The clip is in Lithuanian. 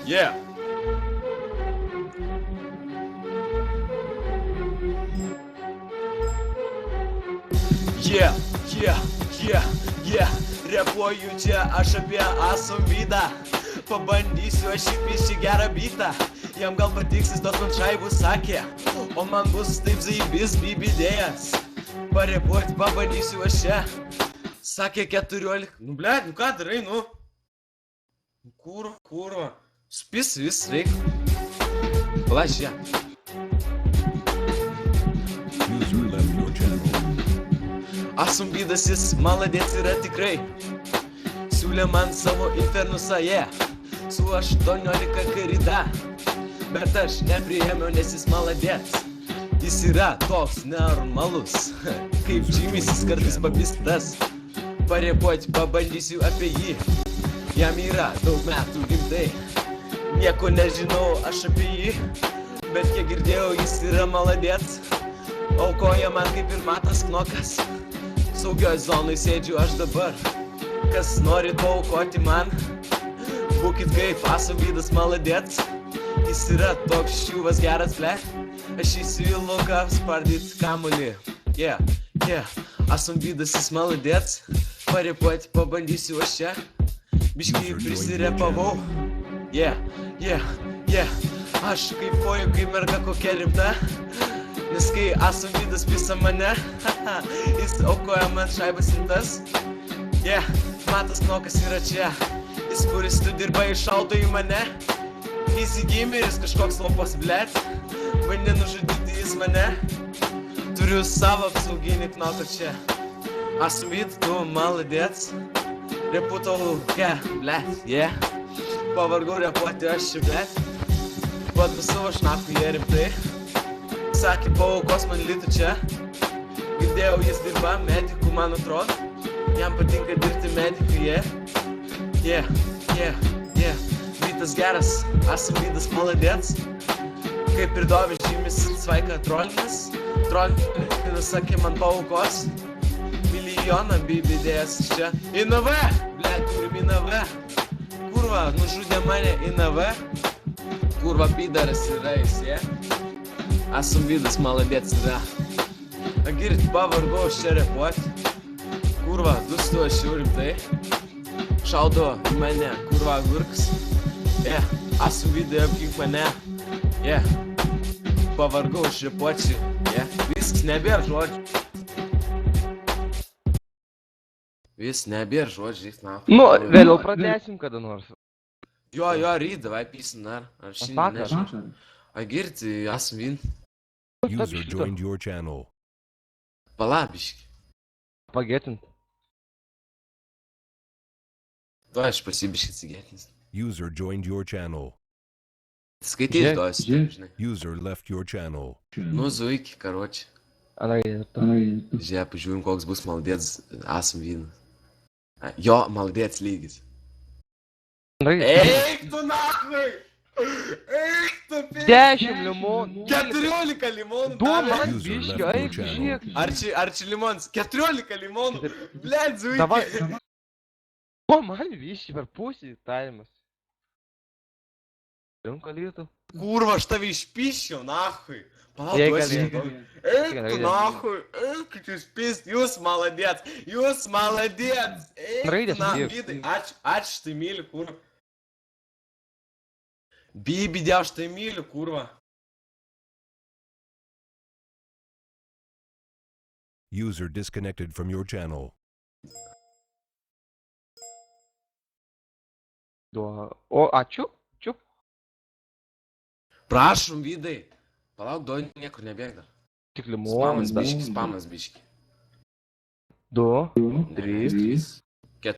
Yeah. Yeah. Repuoju čia aš apie asumvydą. Pabandysiu aš įpišti gerą bitą. Jam gal patiksis tos man šaibus sakė. O man bus taip zaibis bibidėjas. Parepuoti pabandysiu aš čia. Sakė 14. Nu blėt, nu ką darai, nu? Kurva. Spis vis reik. Palašė. Asumvydas jis maladėts yra tikrai. Siūlė man savo infernusą, su 18 karida. Bet aš nepriėmiau, nes jis maladėts. Jis yra toks normalus. Kaip Jimmys jis kartais papistas. Parepuoti pabandysiu apie jį. Jam yra daug metų rimtai. Nieko nežinau aš apie jį. Bet kiek girdėjau, jis yra maladėts. Aukoja man kaip ir Matas Knokas. Saugioj zonoj sėdžiu aš dabar. Kas nori paaukoti man, būkit kaip asumvydas maladėts. Jis yra toks ščiuvas geras, blėt. Aš įsiu į lauką spardyt kamuolį. Yeah. Asumvydas jis maladėts. Parepuoti pabandysiu aš čia. Biškį prisirepavau. Yeah. Aš kaifuoju kaip merga kokia rimta. Nes kai asumvydas pisa mane, jis aukoja man šaibas rimtas. Matas Knokas yra čia. Jis kuris tu dirba iššaudo į mane. Easy gameris kažkoks lopos, blėt. Bandė nužudyti jis mane. Turiu savo apsauginį Knoką čia. Asumvyt, tu maladėts. Reputau, blėt, Pavargau repuoti aš čia, blėt. Pat savo šnaku jie rimtai. Sakė, paaukos man litų čia. Girdėjau, jis dirba medikų, man atrodo. Jam patinka dirbti medikų, Vytas geras, asumvydas maladėts. Kaip ir Dovis Jimmys Cvaika trolinas. Trolinas sakė, man paaukos. Milijoną bibidėjas čia. INV! Blėt, turim INV. Kurva, nužudė mane INV. Kurva, pidaras yra jis, Asumvydas maladėts yra. Girt, pavargau aš čia repuoti. Kurva, dustu aš jau rimtai. Šaudo į mane, kurva, agurks. Asumvydai apgink mane. Pavargau aš repuoti. Viskas, nebėra žodžių. Nebėra žodžių, na. Nu, vėliau pradėsim kada nors. Jo, ryt, davai pysim dar. Ar šiandien nežinau. Girt, asumvyn. User joined your channel. Palabiški. Pagėtint. Tu aš pasibiški atsigėtins. User joined your channel. Skaityt to esi, žinai. User left your channel. Nu, zuiki, karoči. Žiūrėk, pažiūrim, koks bus maladėts asumvynas. Jo, maladėts lygis. Eik tu nachui! Eik tu pėk! 10 limonų. 14 limonų. Du man biškio, eik žiūrėk. Ar čia limons? 14 limonų. Blet, zuiki. Davai. O man biškį per pusį taimas. Rimka lytų. Kurva, aš tave išpiščiau, nachui. Jei Palauk, gali. eik tu nachui, eik jūs pist, jūs maladėts. Raidės Vydai, ačiū tai myliu, kurva. Bibidė, aš tai myliu, kurva. User disconnected from your channel. O, ačiū. Prašom, Vydai. Palauk, duoj niekur nebėg dar. Tik limonas. Spamas biški. 2, 3.